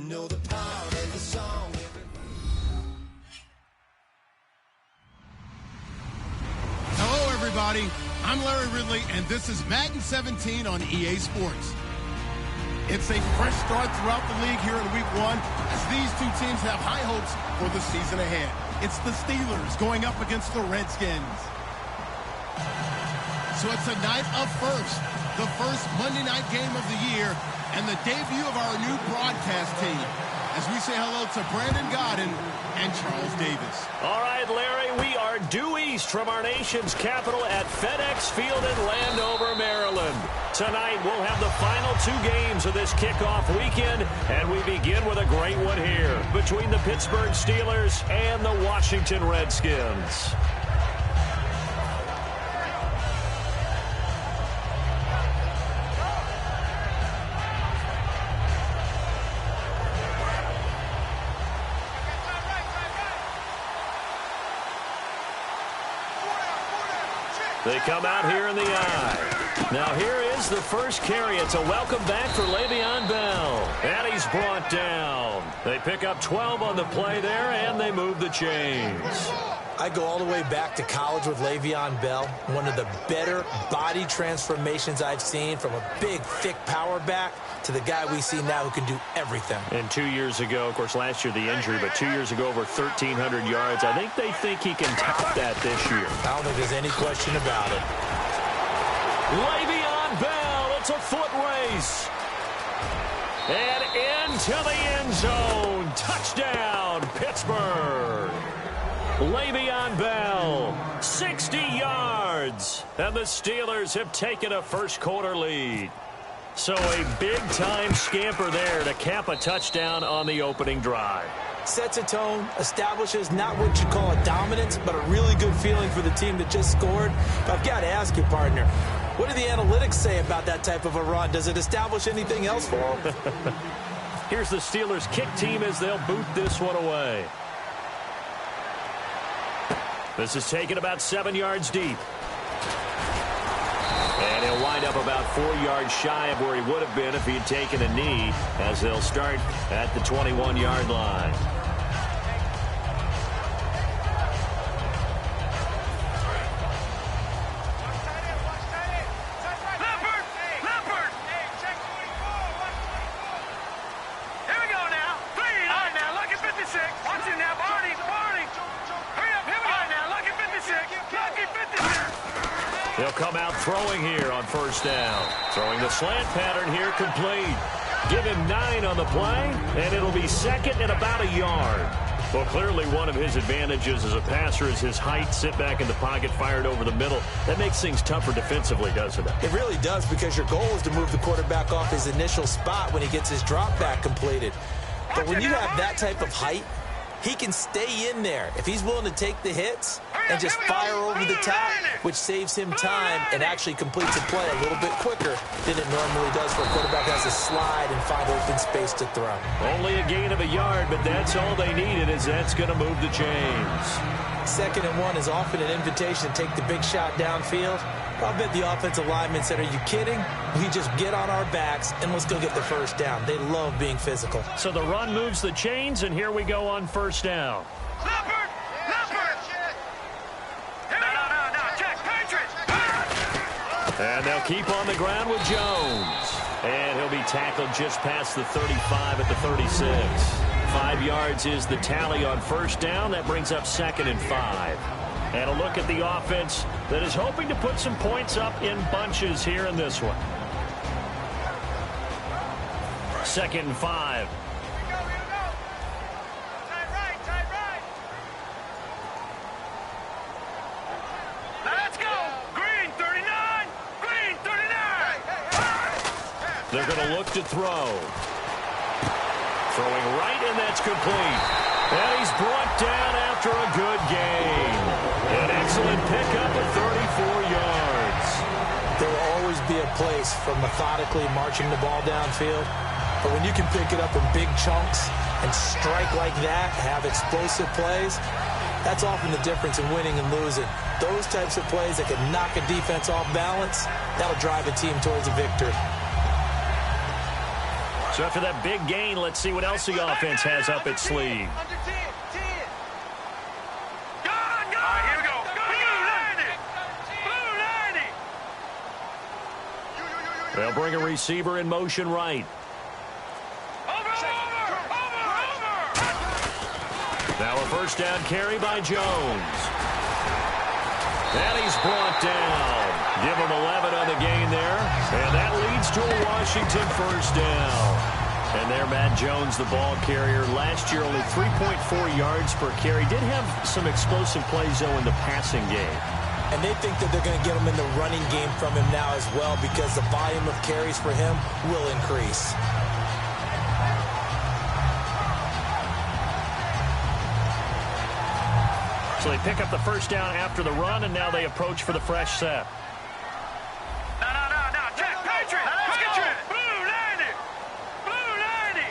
know the part of the song. Hello, everybody. I'm Larry Ridley, and this is Madden 17 on EA Sports. It's a fresh start throughout the league here in Week 1 as these two teams have high hopes for the season ahead. It's the Steelers going up against the Redskins. So it's a night of first, the first Monday night game of the year, and the debut of our new broadcast team as we say hello to Brandon Godden and Charles Davis. All right, Larry, we are due east from our nation's capital at FedEx Field in Landover, Maryland. Tonight, we'll have the final two games of this kickoff weekend, and we begin with a great one here between the Pittsburgh Steelers and the Washington Redskins. They come out here in the eye. Now here is the first carry. It's a welcome back for Le'Veon Bell. And he's brought down. They pick up 12 on the play there, and they move the chains. I go all the way back to college with Le'Veon Bell. One of the better body transformations I've seen, from a big, thick power back to the guy we see now who can do everything. And 2 years ago, of course, last year the injury, but 2 years ago over 1,300 yards. I think they think he can top that this year. I don't think there's any question about it. Le'Veon Bell, it's a foot race. And into the end zone. Touchdown, Pittsburgh. Le'Veon Bell, 60 yards. And the Steelers have taken a first-quarter lead. So a big-time scamper there to cap a touchdown on the opening drive. Sets a tone, establishes not what you call a dominance, but a really good feeling for the team that just scored. But I've got to ask you, partner, what do the analytics say about that type of a run? Does it establish anything else for them? Here's the Steelers kick team as they'll boot this one away. This is taken about 7 yards deep. And he'll wind up about 4 yards shy of where he would have been if he had taken a knee, as they'll start at the 21-yard line. He'll come out throwing here on first down. Throwing the slant pattern here complete. Give him 9 on the play, and it'll be second and about a yard. Well, clearly one of his advantages as a passer is his height. Sit back in the pocket, fired over the middle. That makes things tougher defensively, doesn't it? It really does, because your goal is to move the quarterback off his initial spot when he gets his drop back completed. But when you have that type of height, he can stay in there if he's willing to take the hits and just fire over the top, which saves him time and actually completes a play a little bit quicker than it normally does for a quarterback who has to slide and find open space to throw. Only a gain of a yard, but that's all they needed, as that's going to move the chains. 2nd and 1 is often an invitation to take the big shot downfield. I'll bet the offensive lineman said, "Are you kidding? We just get on our backs and let's go get the first down." They love being physical. So the run moves the chains, and here we go on first down. And they'll keep on the ground with Jones. And he'll be tackled just past the 35 at the 36. 5 yards is the tally on first down. That brings up 2nd and 5. And a look at the offense that is hoping to put some points up in bunches here in this one. 2nd and 5. Let's go! Green 39! Green 39! They're going to look to throw. Throwing right, and that's complete. And he's brought down after a good gain. An excellent pickup of 34 yards. There will always be a place for methodically marching the ball downfield. But when you can pick it up in big chunks and strike like that, have explosive plays, that's often the difference in winning and losing. Those types of plays that can knock a defense off balance, that'll drive a team towards a victory. So after that big gain, let's see what else the offense has up its sleeve. They'll bring a receiver in motion right. Now a first down carry by Jones. And he's brought down. Give him 11 on the gain there. And that leads to a Washington first down. And there, Matt Jones, the ball carrier. Last year, only 3.4 yards per carry. Did have some explosive plays, though, in the passing game. And they think that they're going to get him in the running game from him now as well, because the volume of carries for him will increase. So they pick up the first down after the run, and now they approach for the fresh set. No. Check, Patriot. Let's get you. Blue 90. Blue 90.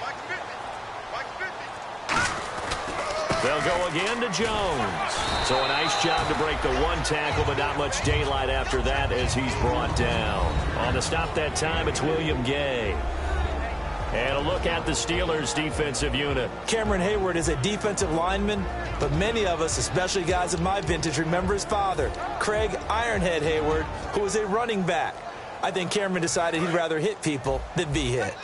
They'll go again to Jones. So a nice job to break the one tackle, but not much daylight after that as he's brought down. On the stop that time, it's William Gay. And a look at the Steelers' defensive unit. Cameron Hayward is a defensive lineman, but many of us, especially guys of my vintage, remember his father, Craig Ironhead Hayward, who was a running back. I think Cameron decided he'd rather hit people than be hit.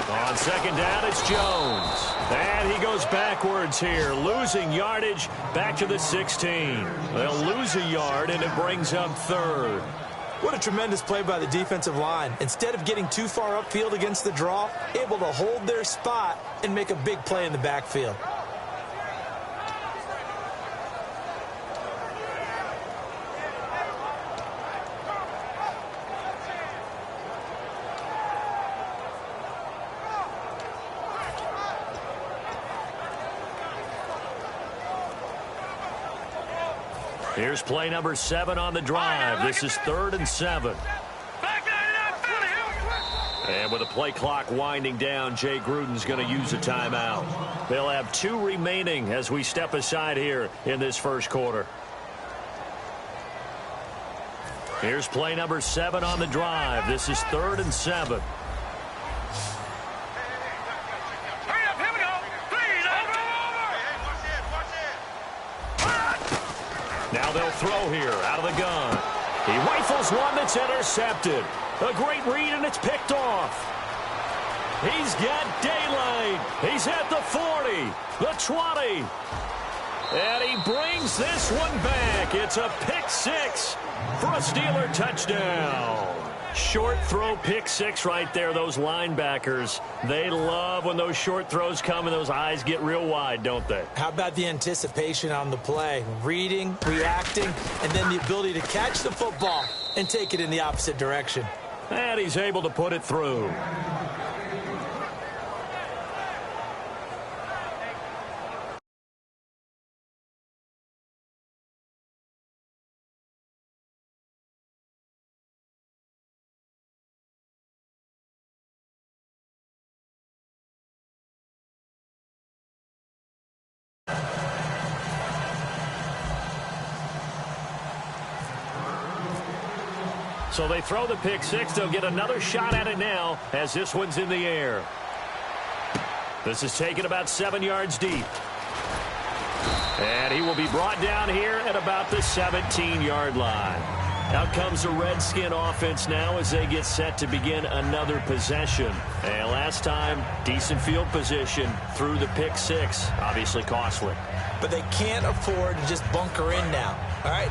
On second down, it's Jones. And he goes backwards here, losing yardage back to the 16. They'll lose a yard, and it brings up third. What a tremendous play by the defensive line. Instead of getting too far upfield against the draw, able to hold their spot and make a big play in the backfield. Here's play number 7 on the drive. This is 3rd and 7. And with the play clock winding down, Jay Gruden's going to use a timeout. They'll have 2 remaining as we step aside here in this first quarter. Here's play number 7 on the drive. This is 3rd and 7. Now they'll throw here out of the gun. He rifles one that's intercepted. A great read, and it's picked off. He's got daylight. He's at the 40, the 20. And he brings this one back. It's a pick 6 for a Steeler touchdown. Short throw pick 6 right there. Those linebackers, they love when those short throws come and those eyes get real wide, don't they? How about the anticipation on the play? Reading, reacting, and then the ability to catch the football and take it in the opposite direction. And he's able to put it through. So they throw the pick 6. They'll get another shot at it now as this one's in the air. This is taken about 7 yards deep. And he will be brought down here at about the 17-yard line. Out comes the Redskin offense now as they get set to begin another possession. And last time, decent field position through the pick 6. Obviously costly. But they can't afford to just bunker in now. All right,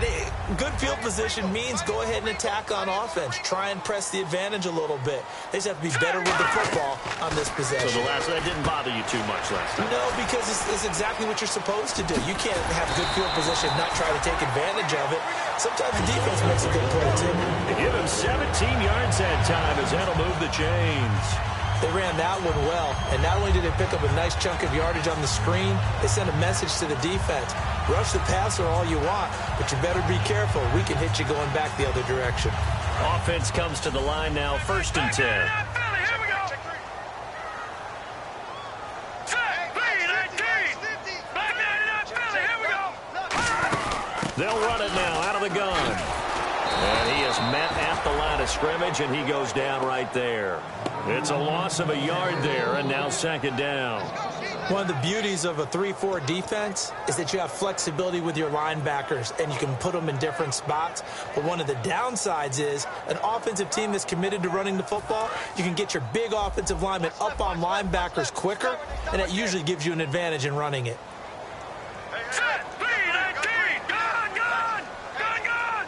good field position means go ahead and attack on offense. Try and press the advantage a little bit. They just have to be better with the football on this possession. So that didn't bother you too much last time? No, because it's exactly what you're supposed to do. You can't have good field position and not try to take advantage of it. Sometimes the defense makes a good play, too. They give him 17 yards that time as that'll move the chains. They ran that one well, and not only did they pick up a nice chunk of yardage on the screen, they sent a message to the defense. Rush the passer all you want, but you better be careful. We can hit you going back the other direction. Offense comes to the line now, 1st and 10. They'll run it now just met at the line of scrimmage, and he goes down right there. It's a loss of a yard there, and now second down. One of the beauties of a 3-4 defense is that you have flexibility with your linebackers, and you can put them in different spots. But one of the downsides is an offensive team that's committed to running the football, you can get your big offensive linemen up on linebackers quicker, and that usually gives you an advantage in running it. Set, lead, and deep. Gun, gun, gun, gun.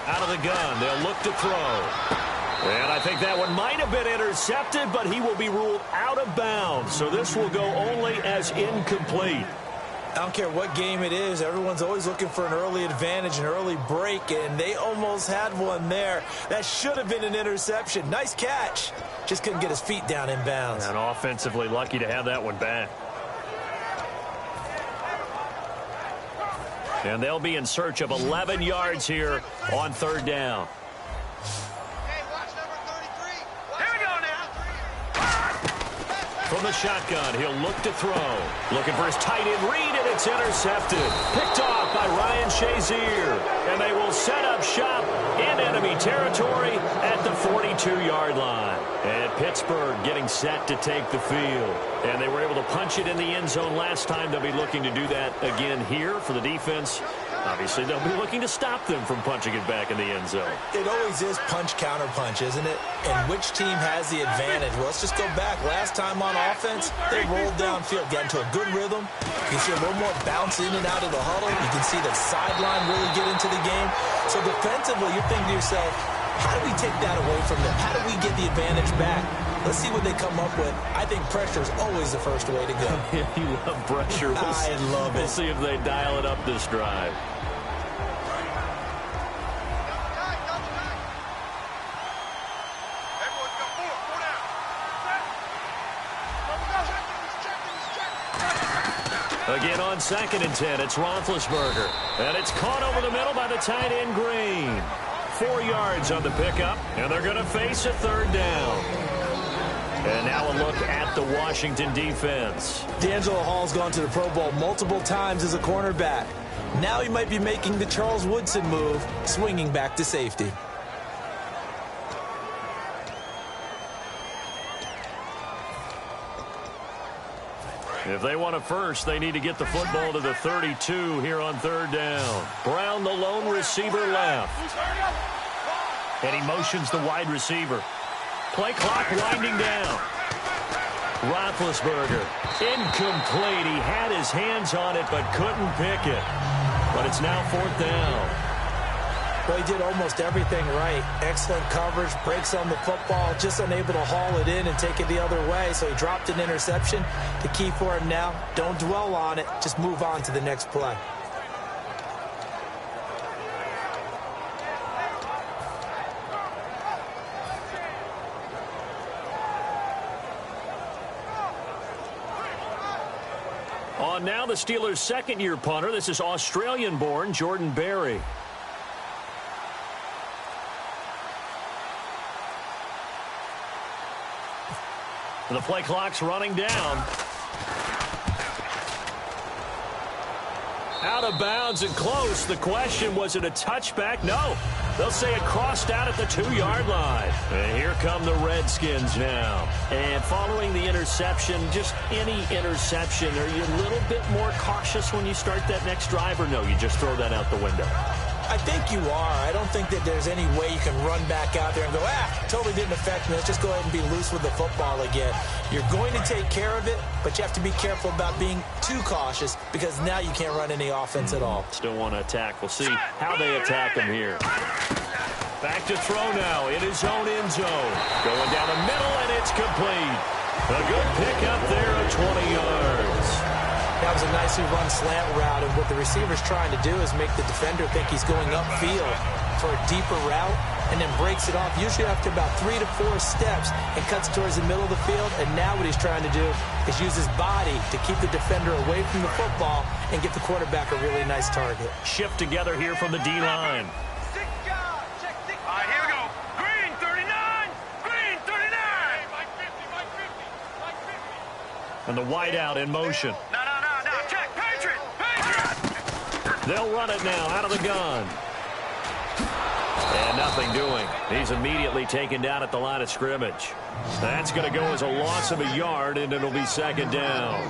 Out of the gun, they'll look to throw. And I think that one might have been intercepted, but he will be ruled out of bounds. So this will go only as incomplete. I don't care what game it is. Everyone's always looking for an early advantage, an early break, and they almost had one there. That should have been an interception. Nice catch. Just couldn't get his feet down in bounds. And offensively lucky to have that one back. And they'll be in search of 11 yards here on third down. From the shotgun, he'll look to throw. Looking for his tight end read, and it's intercepted. Picked off by Ryan Shazier. And they will set up shop in enemy territory at the 42-yard line. And Pittsburgh getting set to take the field. And they were able to punch it in the end zone last time. They'll be looking to do that again here for the defense. Obviously, they'll be looking to stop them from punching it back in the end zone. It always is punch-counter-punch, isn't it? And which team has the advantage? Well, let's just go back. Last time on offense, they rolled downfield, got into a good rhythm. You can see a little more bounce in and out of the huddle. You can see the sideline really get into the game. So defensively, you're thinking to yourself, how do we take that away from them? How do we get the advantage back? Let's see what they come up with. I think pressure is always the first way to go. You love pressure. I love it. We'll see if they dial it up this drive. Again on 2nd and 10, it's Roethlisberger. And it's caught over the middle by the tight end Green. 4 yards on the pickup, and they're going to face a third down. And now a look at the Washington defense. D'Angelo Hall's gone to the Pro Bowl multiple times as a cornerback. Now he might be making the Charles Woodson move, swinging back to safety. If they want a first, they need to get the football to the 32 here on third down. Brown, the lone receiver, left. And he motions the wide receiver. Play clock winding down. Roethlisberger, incomplete. He had his hands on it but couldn't pick it. But it's now fourth down. Well, he did almost everything right. Excellent coverage, breaks on the football, just unable to haul it in and take it the other way. So he dropped an interception. The key for him now, don't dwell on it. Just move on to the next play. On now the Steelers' second-year punter. This is Australian-born Jordan Berry. The play clock's running down. Out of bounds and close. The question, was it a touchback? No. They'll say it crossed out at the 2-yard line. And here come the Redskins now. And following the interception, just any interception, are you a little bit more cautious when you start that next drive, or no, you just throw that out the window? I think you are. I don't think that there's any way you can run back out there and go, totally didn't affect me. Let's just go ahead and be loose with the football again. You're going to take care of it, but you have to be careful about being too cautious because now you can't run any offense at all. Still want to attack. We'll see how they attack him here. Back to throw now in his own end zone. Going down the middle, and it's complete. A good pickup there of 20 yards. That was a nicely run slant route, and what the receiver's trying to do is make the defender think he's going upfield for a deeper route and then breaks it off, usually after about 3 to 4 steps, and cuts towards the middle of the field. And now what he's trying to do is use his body to keep the defender away from the football and get the quarterback a really nice target. Shift together here from the D-line. All right, here we go. Green, 39. Green, 39. Mike 50, Mike 50, Mike 50. And the wideout in motion. No, check. Patriot. They'll run it now out of the gun. And nothing doing. He's immediately taken down at the line of scrimmage. That's going to go as a loss of a yard, and it'll be second down.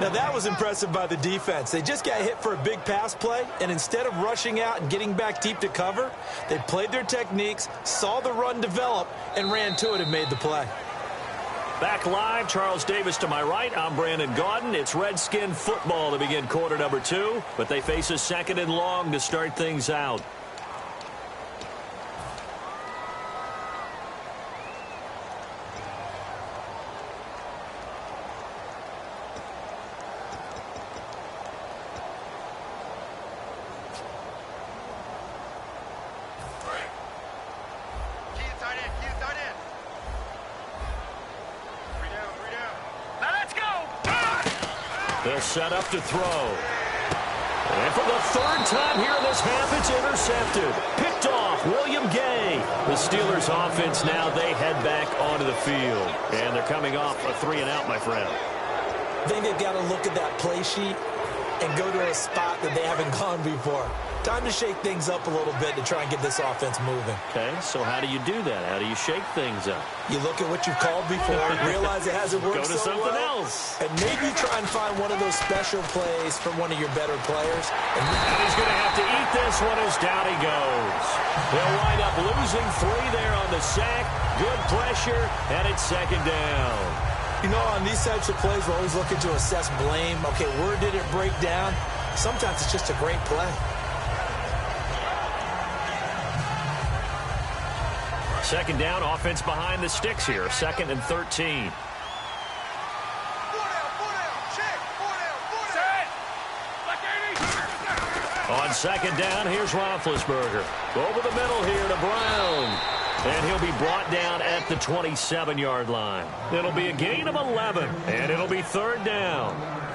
Now, that was impressive by the defense. They just got hit for a big pass play, and instead of rushing out and getting back deep to cover, they played their techniques, saw the run develop, and ran to it and made the play. Back live, Charles Davis to my right. I'm Brandon Gaudin. It's Redskin football to begin quarter number 2, but they face a second and long to start things out. They'll set up to throw. And for the third time here in this half, it's intercepted. Picked off, William Gay. The Steelers offense now, they head back onto the field. And they're coming off a 3-and-out, my friend. I think they've got to look at that play sheet and go to a spot that they haven't gone before. Time to shake things up a little bit to try and get this offense moving. Okay, so how do you do that? How do you shake things up? You look at what you've called before, realize it hasn't worked so so something well, else. and maybe try and find one of those special plays from one of your better players. And he's going to have to eat this one as down he goes. They'll wind up losing 3 there on the sack. Good pressure, and it's second down. You know, on these types of plays, we're always looking to assess blame. Okay, where did it break down? Sometimes it's just a great play. Second down, offense behind the sticks here. 2nd and 13. On second down, here's Roethlisberger. Over the middle here to Brown. And he'll be brought down at the 27-yard line. It'll be a gain of 11, and it'll be third down.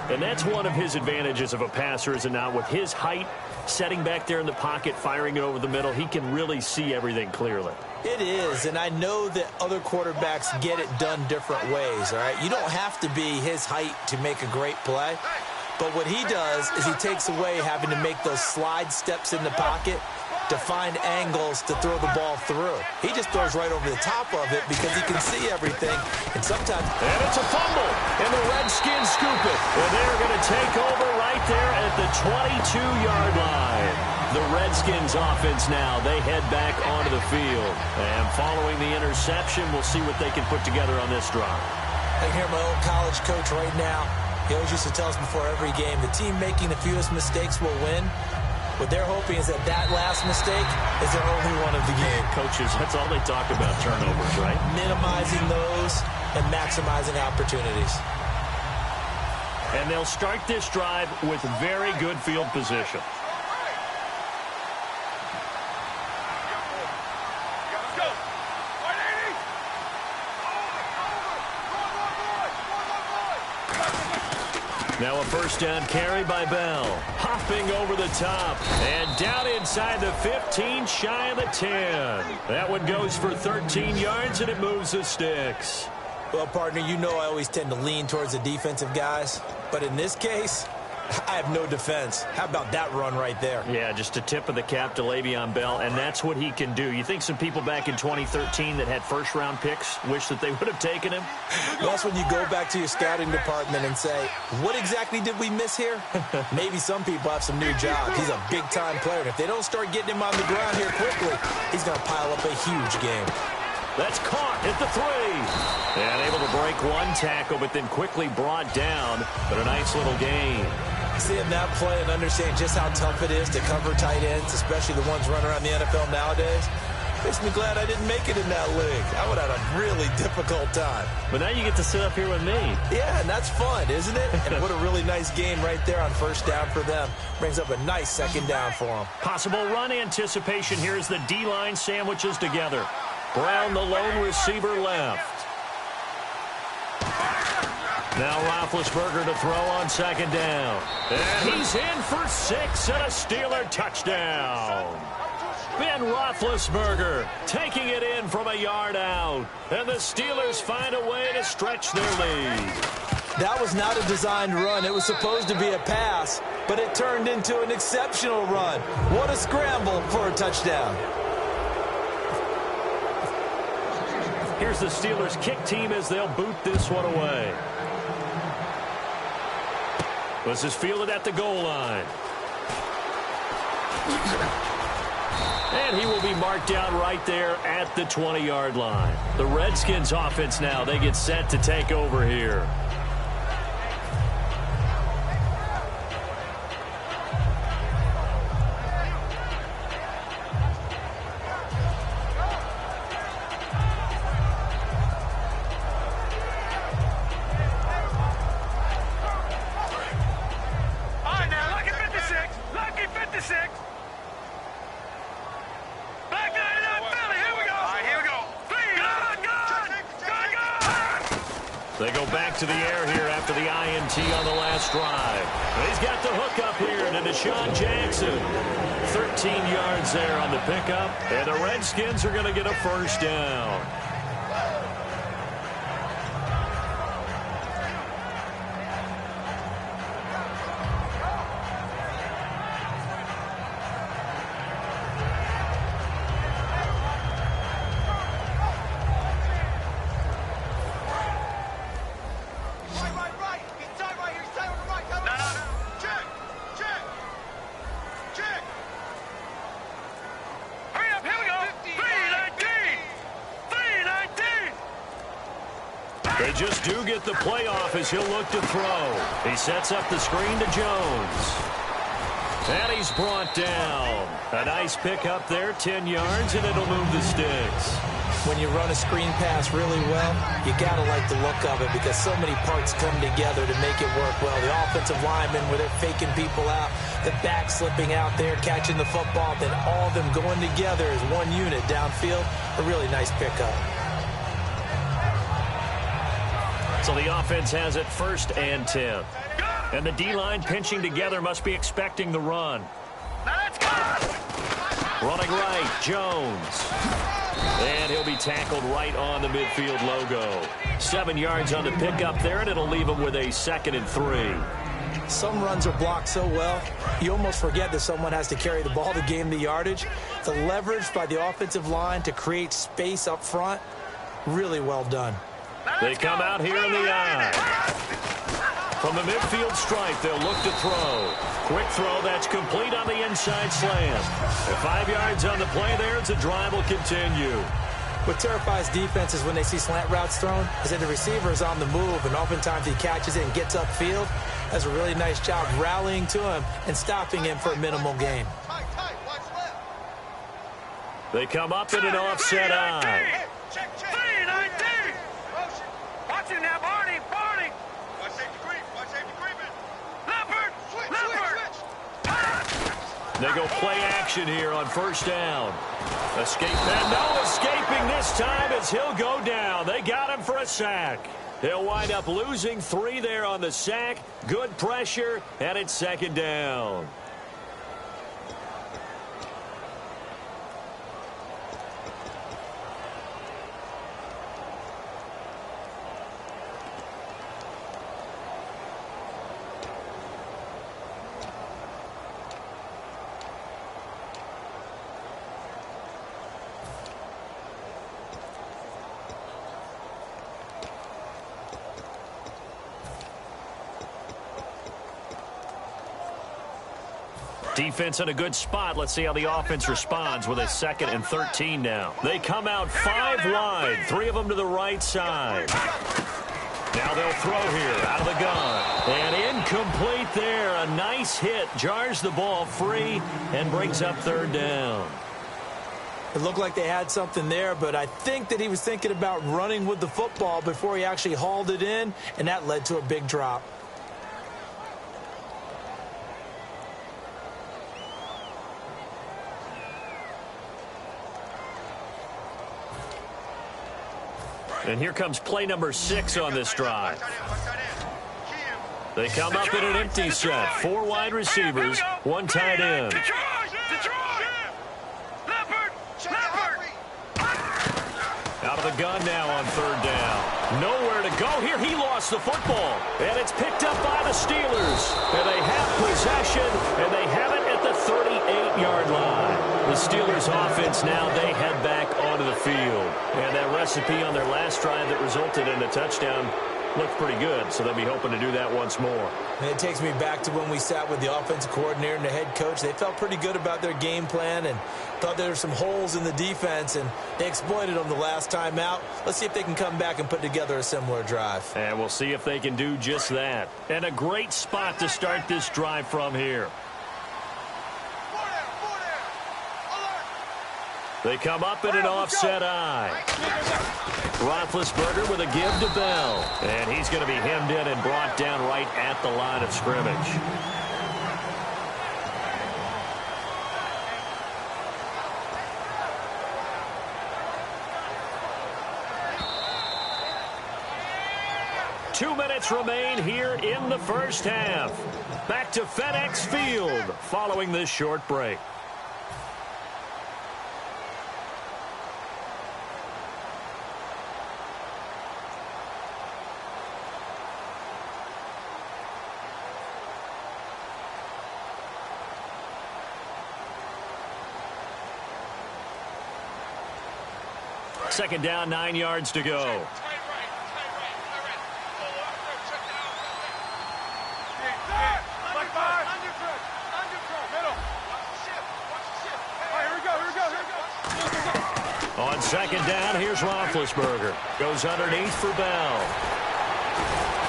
And that's one of his advantages of a passer, is it not? With his height, setting back there in the pocket, firing it over the middle, he can really see everything clearly. It is, and I know that other quarterbacks get it done different ways, all right? You don't have to be his height to make a great play. But what he does is he takes away having to make those slide steps in the pocket to find angles to throw the ball through. He just throws right over the top of it because he can see everything. And sometimes... And it's a fumble, and the Redskins scoop it. And they're going to take over right there at the 22-yard line. The Redskins offense now, they head back onto the field. And following the interception, we'll see what they can put together on this drive. I hear my old college coach right now. He always used to tell us before every game, the team making the fewest mistakes will win. What they're hoping is that that last mistake is their only one of the game. Coaches, that's all they talk about, turnovers, right? Minimizing those and maximizing opportunities. And they'll start this drive with very good field position. Now a first down carry by Bell. Hopping over the top. And down inside the 15, shy of the 10. That one goes for 13 yards, and it moves the sticks. Well, partner, you know I always tend to lean towards the defensive guys. But in this case, I have no defense. How about that run right there? Yeah, just a tip of the cap to Le'Veon Bell, and that's what he can do. You think some people back in 2013 that had first-round picks wish that they would have taken him? Well, that's when you go back to your scouting department and say, what exactly did we miss here? Maybe some people have some new jobs. He's a big-time player, and if they don't start getting him on the ground here quickly, he's going to pile up a huge game. That's caught at the 3. And able to break one tackle, but then quickly brought down. But a nice little gain. Seeing that play and understanding just how tough it is to cover tight ends, especially the ones running around the NFL nowadays, makes me glad I didn't make it in that league. I would have had a really difficult time. But now you get to sit up here with me. Yeah, and that's fun, isn't it? And what a really nice game right there on first down for them. Brings up a nice second down for them. Possible run anticipation here as the D-line sandwiches together. Brown, the lone receiver, left. Now Roethlisberger to throw on second down. And he's in for 6 and a Steeler touchdown. Ben Roethlisberger taking it in from a yard out. And the Steelers find a way to stretch their lead. That was not a designed run. It was supposed to be a pass, but it turned into an exceptional run. What a scramble for a touchdown. Here's the Steelers' kick team as they'll boot this one away. This is fielded at the goal line. And he will be marked down right there at the 20-yard line. The Redskins offense now, they get set to take over here. They go back to the air here after the INT on the last drive. He's got the hook up here to Deshaun Jackson. 13 yards there on the pickup, and the Redskins are going to get a first down. They just do get the playoff as he'll look to throw. He sets up the screen to Jones. And he's brought down. A nice pickup there, 10 yards, and it'll move the sticks. When you run a screen pass really well, you got to like the look of it because so many parts come together to make it work well. The offensive linemen, where they're faking people out, the back slipping out there, catching the football, then all of them going together as one unit downfield. A really nice pickup. So the offense has it 1st and 10. And the D-line pinching together must be expecting the run. Running right, Jones. And he'll be tackled right on the midfield logo. 7 yards on the pickup there, and it'll leave him with a 2nd and 3. Some runs are blocked so well, you almost forget that someone has to carry the ball to gain the yardage. The leverage by the offensive line to create space up front, really well done. They come out here in the eye. From the midfield stripe, they'll look to throw. Quick throw, that's complete on the inside slant. At 5 yards on the play there, the drive will continue. What terrifies defenses when they see slant routes thrown is that the receiver is on the move, and oftentimes he catches it and gets upfield. Does a really nice job rallying to him and stopping him for a minimal gain. They come up in an offset eye. Watch it now, Barney! Watch safety creeping! Leopard! They go play action here on 1st down. Escape, and no escaping this time as he'll go down. They got him for a sack. He'll wind up losing 3 there on the sack. Good pressure, and it's 2nd down. Defense in a good spot. Let's see how the offense responds with a 2nd and 13 now. They come out 5 wide, 3 of them to the right side. Now they'll throw here out of the gun. And incomplete there. A nice hit. Jars the ball free and brings up 3rd down. It looked like they had something there, but I think that he was thinking about running with the football before he actually hauled it in, and that led to a big drop. And here comes play number 6 on this drive. They come up in an empty set. 4 wide receivers, 1 tight end. Out of the gun now on 3rd down. Nowhere to go here. He lost the football. And it's picked up by the Steelers. And they have possession, and they have it at the 38-yard line. The Steelers offense now, they head back onto the field. And that recipe on their last drive that resulted in a touchdown looked pretty good, so they'll be hoping to do that once more. And it takes me back to when we sat with the offensive coordinator and the head coach. They felt pretty good about their game plan and thought there were some holes in the defense, and they exploited them the last time out. Let's see if they can come back and put together a similar drive. And we'll see if they can do just that. And a great spot to start this drive from here. They come up in an offset eye. Roethlisberger with a give to Bell. And he's going to be hemmed in and brought down right at the line of scrimmage. Two minutes remain here in the first half. Back to FedEx Field following this short break. Second down, 9 yards to go. On second down, here's Roethlisberger. Goes underneath for Bell.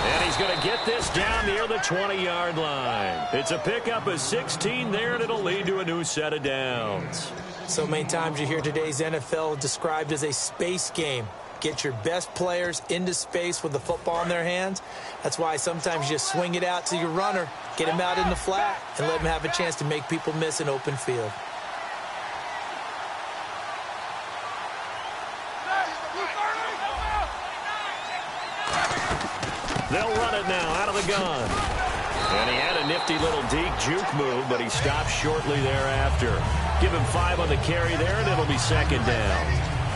And he's going to get this down near the 20-yard line. It's a pickup of 16 there, and it'll lead to a new set of downs. So many times you hear today's NFL described as a space game. Get your best players into space with the football in their hands. That's why sometimes you just swing it out to your runner, get him out in the flat, and let him have a chance to make people miss an open field. They'll run it now out of the gun. And he had a nifty little deep juke move, but he stopped shortly thereafter. Give him 5 on the carry there, and it'll be second down.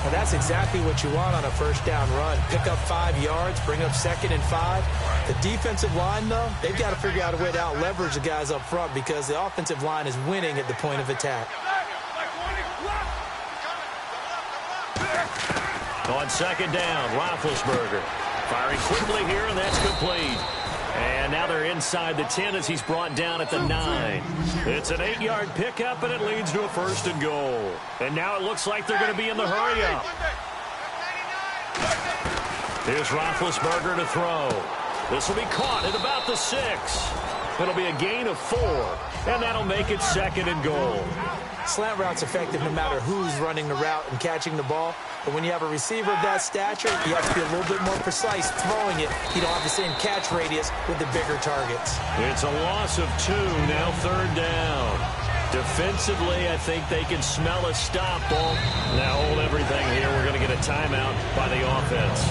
Well, that's exactly what you want on a first down run. Pick up 5 yards, bring up 2nd and 5. The defensive line, though, they've got to figure out a way to out-leverage the guys up front because the offensive line is winning at the point of attack. On second down, Roethlisberger firing quickly here, and that's complete. And now they're inside the 10 as he's brought down at the 9. It's an 8-yard pickup, and it leads to a 1st and goal. And now it looks like they're going to be in the hurry-up. Here's Roethlisberger to throw. This will be caught at about the 6. It'll be a gain of 4, and that'll make it 2nd and goal. Slant route's effective no matter who's running the route and catching the ball. But when you have a receiver of that stature, you have to be a little bit more precise throwing it. You don't have the same catch radius with the bigger targets. It's a loss of 2, now 3rd down. Defensively, I think they can smell a stop. Ball. Now hold everything here. We're going to get a timeout by the offense.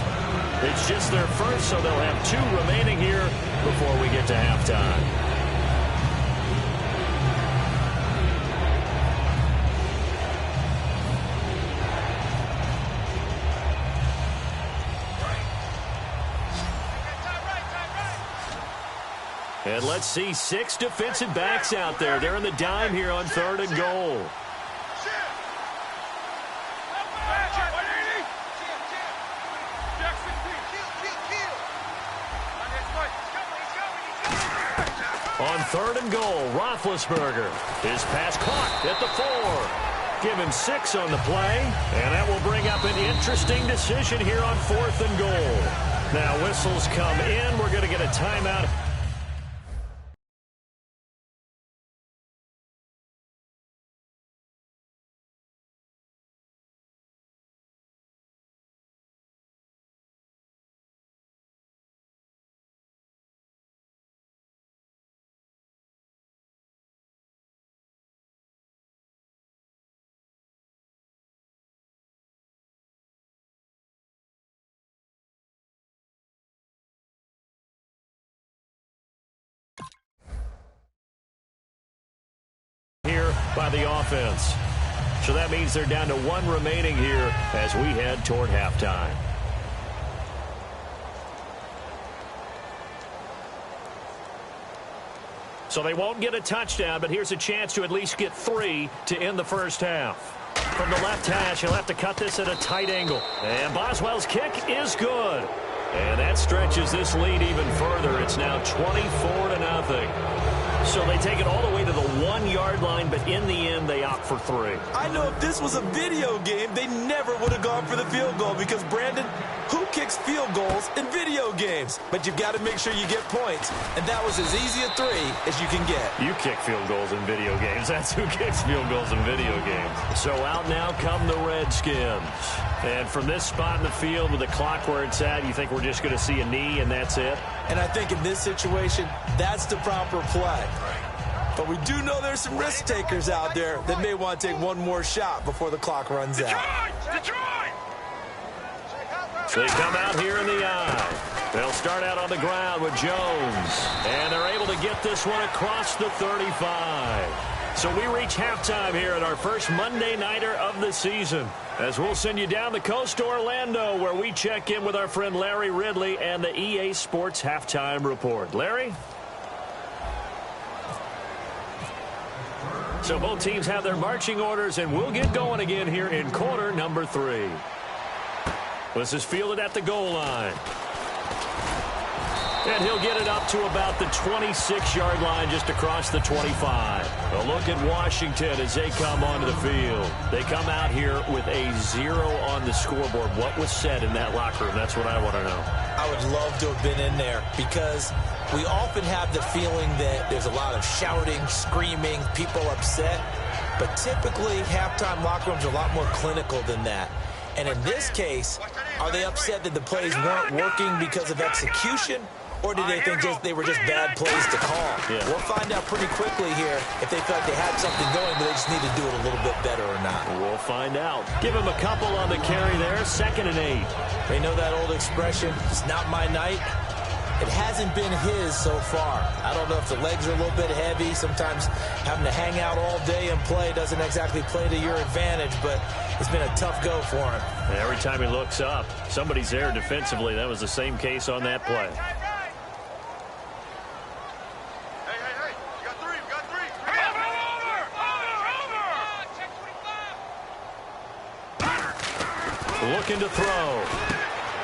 It's just their first, so they'll have 2 remaining here before we get to halftime. And let's see 6 defensive backs out there. They're in the dime here on 3rd and goal. On 3rd and goal, Roethlisberger. His pass caught at the 4. Give him 6 on the play, and that will bring up an interesting decision here on 4th and goal. Now whistles come in. We're going to get a timeout. Here by the offense. So that means they're down to 1 remaining here as we head toward halftime. So they won't get a touchdown, but here's a chance to at least get 3 to end the first half. From the left hash, he'll have to cut this at a tight angle. And Boswell's kick is good. And that stretches this lead even further. It's now 24-0. So they take it all the way to the 1-yard line, but in the end, they opt for 3. I know if this was a video game, they never would have gone for the field goal because, Brandon, who kicks field goals in video games? But you've got to make sure you get points, and that was as easy a 3 as you can get. You kick field goals in video games. That's who kicks field goals in video games. So out now come the Redskins. And from this spot in the field with the clock where it's at, you think we're just going to see a knee and that's it? And I think in this situation, that's the proper play. But we do know there's some risk takers out there that may want to take one more shot before the clock runs out. Detroit! They come out here in the eye. They'll start out on the ground with Jones. And they're able to get this one across the 35. So we reach halftime here at our first Monday Nighter of the season, as we'll send you down the coast to Orlando, where we check in with our friend Larry Ridley and the EA Sports Halftime Report. Larry? So both teams have their marching orders, and we'll get going again here in quarter number 3. This is fielded at the goal line. And he'll get it up to about the 26-yard line, just across the 25. A look at Washington as they come onto the field. They come out here with a 0 on the scoreboard. What was said in that locker room? That's what I want to know. I would love to have been in there because we often have the feeling that there's a lot of shouting, screaming, people upset. But typically, halftime locker rooms are a lot more clinical than that. And in this case, are they upset that the plays weren't working because of execution? Or did they think they were just bad plays to call? Yeah. We'll find out pretty quickly here if they felt they had something going, but they just need to do it a little bit better or not. We'll find out. Give him a couple on the carry there. 2nd and 8. They know that old expression, it's not my night. It hasn't been his so far. I don't know if the legs are a little bit heavy. Sometimes having to hang out all day and play doesn't exactly play to your advantage, but it's been a tough go for him. And every time he looks up, somebody's there defensively. That was the same case on that play. Looking to throw.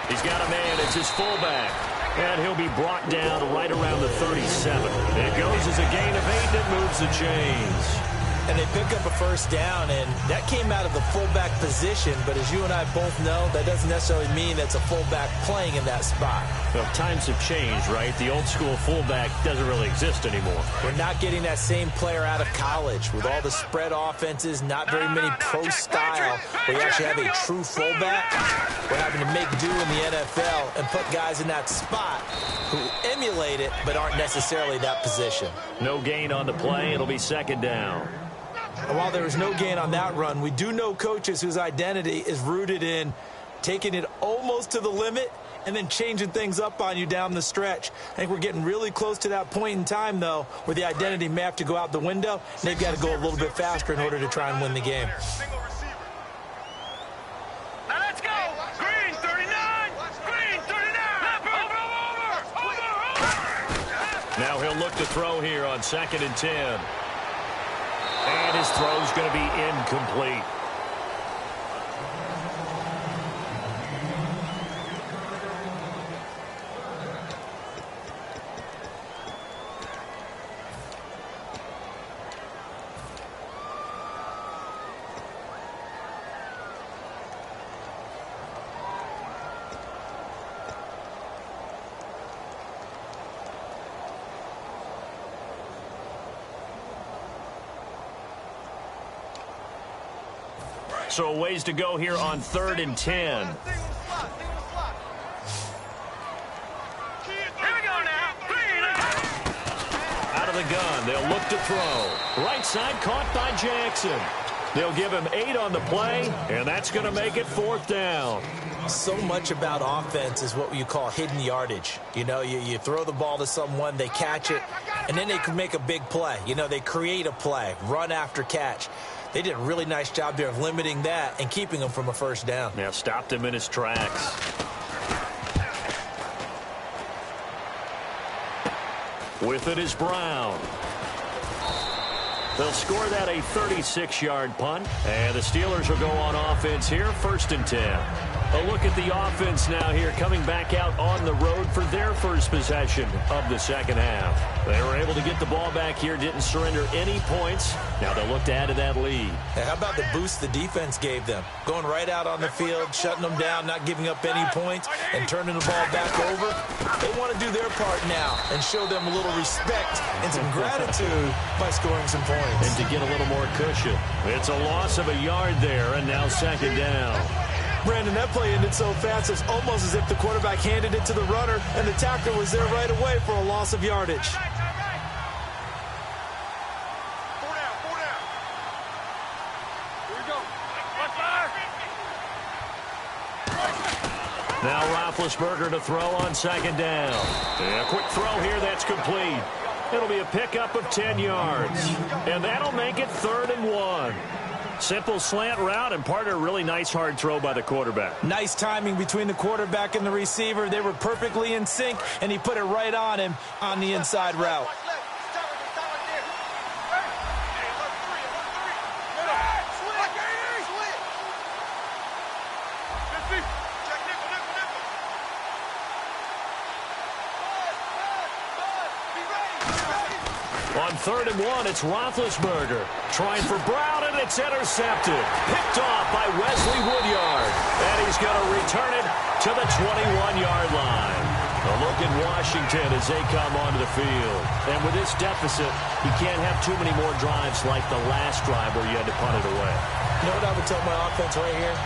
He's got a man. It's his fullback. And he'll be brought down right around the 37. It goes as a gain of 8 that moves the chains. And they pick up a first down, and that came out of the fullback position. But as you and I both know, that doesn't necessarily mean that's a fullback playing in that spot. Well, times have changed, right? The old school fullback doesn't really exist anymore. We're not getting that same player out of college with all the spread offenses, not very many pro style, where you actually have a true fullback. We're having to make do in the NFL and put guys in that spot who emulate it but aren't necessarily that position. No gain on the play. It'll be 2nd down. And while there was no gain on that run, we do know coaches whose identity is rooted in taking it almost to the limit and then changing things up on you down the stretch. I think we're getting really close to that point in time, though, where the identity may have to go out the window, and they've got to go a little bit faster in order to try and win the game. Now let's go! Green 39! Green 39! Over! Now he'll look to throw here on 2nd and 10. And his throw's going to be incomplete. So a ways to go here on 3rd and 10. Here we go now. Green Out of the gun, they'll look to throw. Right side caught by Jackson. They'll give him 8 on the play, and that's going to make it 4th down. So much about offense is what you call hidden yardage. You know, you throw the ball to someone, they catch it, and then they can make a big play. You know, they create a play, run after catch. They did a really nice job there of limiting that and keeping him from a first down. Now stopped him in his tracks. With it is Brown. They'll score that a 36-yard punt. And the Steelers will go on offense here, 1st and 10. A look at the offense now here, coming back out on the road for their first possession of the second half. They were able to get the ball back here, didn't surrender any points. Now they'll look to add to that lead. Hey, how about the boost the defense gave them? Going right out on the field, shutting them down, not giving up any points, and turning the ball back over. They want to do their part now and show them a little respect and some gratitude by scoring some points. And to get a little more cushion. It's a loss of a yard there, and now 2nd down. Brandon, that play ended so fast, it's almost as if the quarterback handed it to the runner, and the tackler was there right away for a loss of yardage. 4 down, 4 down. Here we go. Let's fire. Now Roethlisberger to throw on 2nd down. And a quick throw here, that's complete. It'll be a pickup of 10 yards. And that'll make it 3rd and 1. Simple slant route, and part of a really nice hard throw by the quarterback. Nice timing between the quarterback and the receiver. They were perfectly in sync, and he put it right on him on the inside route. On 3rd and 1, it's Roethlisberger. Trying for Brown, and it's intercepted. Picked off by Wesley Woodyard. And he's going to return it to the 21-yard line. A look at Washington as they come onto the field. And with this deficit, you can't have too many more drives like the last drive where you had to punt it away. You know what I would tell my offense right here?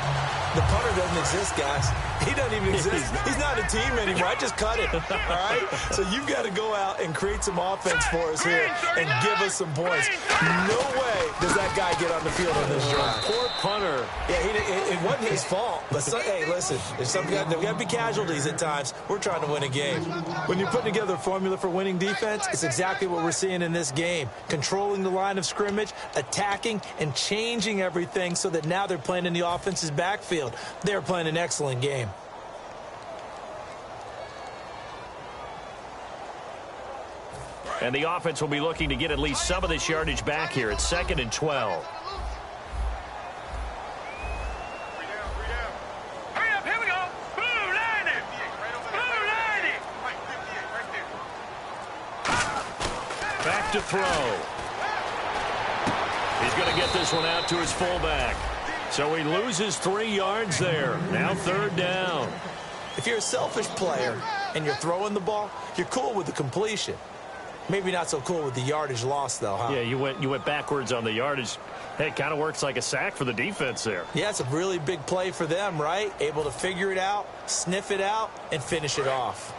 The punter doesn't exist, guys. He doesn't even exist. He's not a team anymore. I just cut him, all right? So you've got to go out and create some offense for us here and give us some points. No way does that guy get on the field on this drive. Poor punter. Yeah, it wasn't his fault. But, hey, listen, there's got to be casualties at times. We're trying to win a game. When you put together a formula for winning defense, it's exactly what we're seeing in this game. Controlling the line of scrimmage, attacking, and changing everything so that now they're playing in the offense's backfield. They're playing an excellent game. And the offense will be looking to get at least some of this yardage back here. It's 2nd and 12. Hurry up, here we go. Blue line it. Blue line it. Back to throw. He's going to get this one out to his fullback. So he loses 3 yards there. Now 3rd down. If you're a selfish player and you're throwing the ball, you're cool with the completion. Maybe not so cool with the yardage loss, though, huh? Yeah, you went backwards on the yardage. Hey, it kind of works like a sack for the defense there. Yeah, it's a really big play for them, right? Able to figure it out, sniff it out, and finish it off.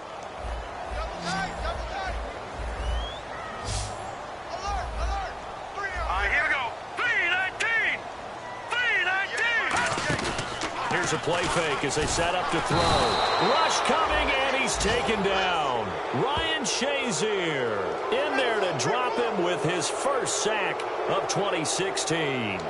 Here's a play fake as they set up to throw. Rush coming, and he's taken down. Ryan Shazier in there to drop him with his first sack of 2016.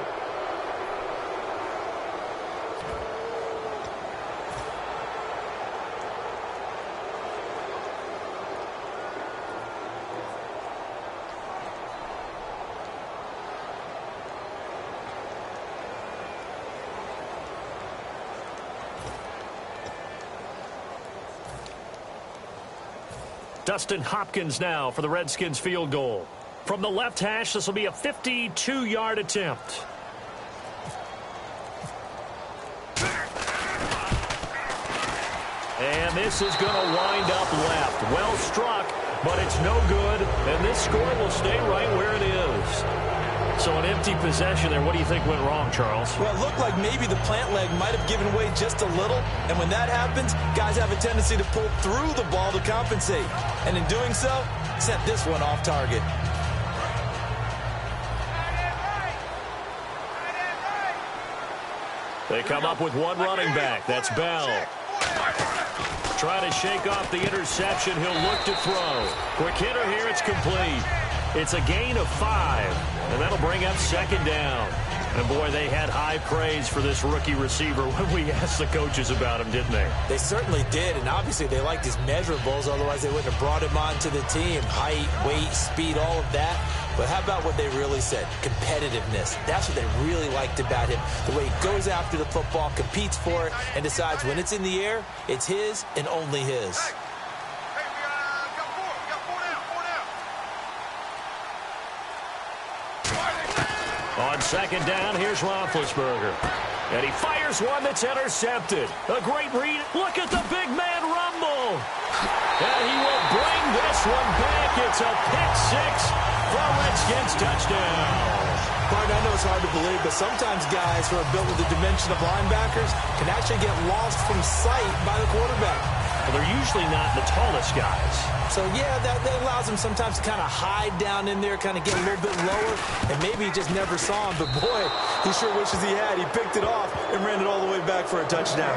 Dustin Hopkins now for the Redskins field goal. From the left hash, this will be a 52-yard attempt. And this is going to wind up left. Well struck, but it's no good. And this score will stay right where it is. So an empty possession there. What do you think went wrong, Charles? Well, it looked like maybe the plant leg might have given way just a little. And when that happens, guys have a tendency to pull through the ball to compensate. And in doing so, sent this one off target. They come up with one running back. That's Bell. Trying to shake off the interception. He'll look to throw. Quick hitter here. It's complete. It's a gain of 5, and that'll bring up 2nd down. And, boy, they had high praise for this rookie receiver when we asked the coaches about him, didn't they? They certainly did, and obviously they liked his measurables. Otherwise, they wouldn't have brought him onto the team. Height, weight, speed, all of that. But how about what they really said? Competitiveness. That's what they really liked about him. The way he goes after the football, competes for it, and decides when it's in the air, it's his and only his. Hey, we got four. We got four down. On second down, here's Roethlisberger. And he fires one that's intercepted. A great read. Look at the big man rumble. And he will bring this one back. It's a pick six for Redskins touchdown. Martin, I know it's hard to believe, but sometimes guys who are built with the dimension of linebackers can actually get lost from sight by the quarterback. Well, they're usually not the tallest guys. So, yeah, that allows him sometimes to kind of hide down in there, kind of get a little bit lower, and maybe he just never saw him. But, boy, he sure wishes he had. He picked it off and ran it all the way back for a touchdown.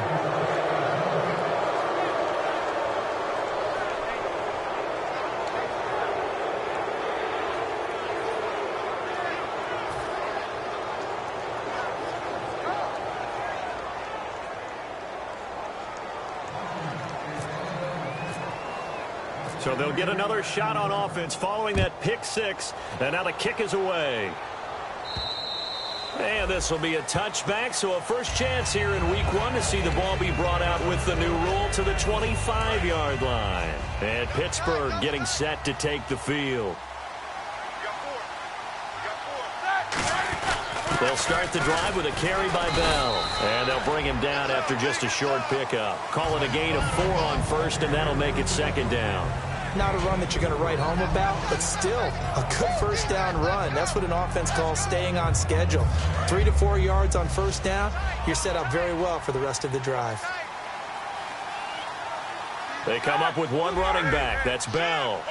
So they'll get another shot on offense following that pick six. And now the kick is away. And this will be a touchback, so a first chance here in week one to see the ball be brought out with the new rule to the 25-yard line. And Pittsburgh getting set to take the field. They'll start the drive with a carry by Bell. And they'll bring him down after just a short pickup. Call it a gain of 4 on first, and that'll make it second down. Not a run that you're going to write home about, but still a good first down run. That's what an offense calls staying on schedule. 3 to 4 yards on first down, you're set up very well for the rest of the drive. They come up with one running back. That's Bell.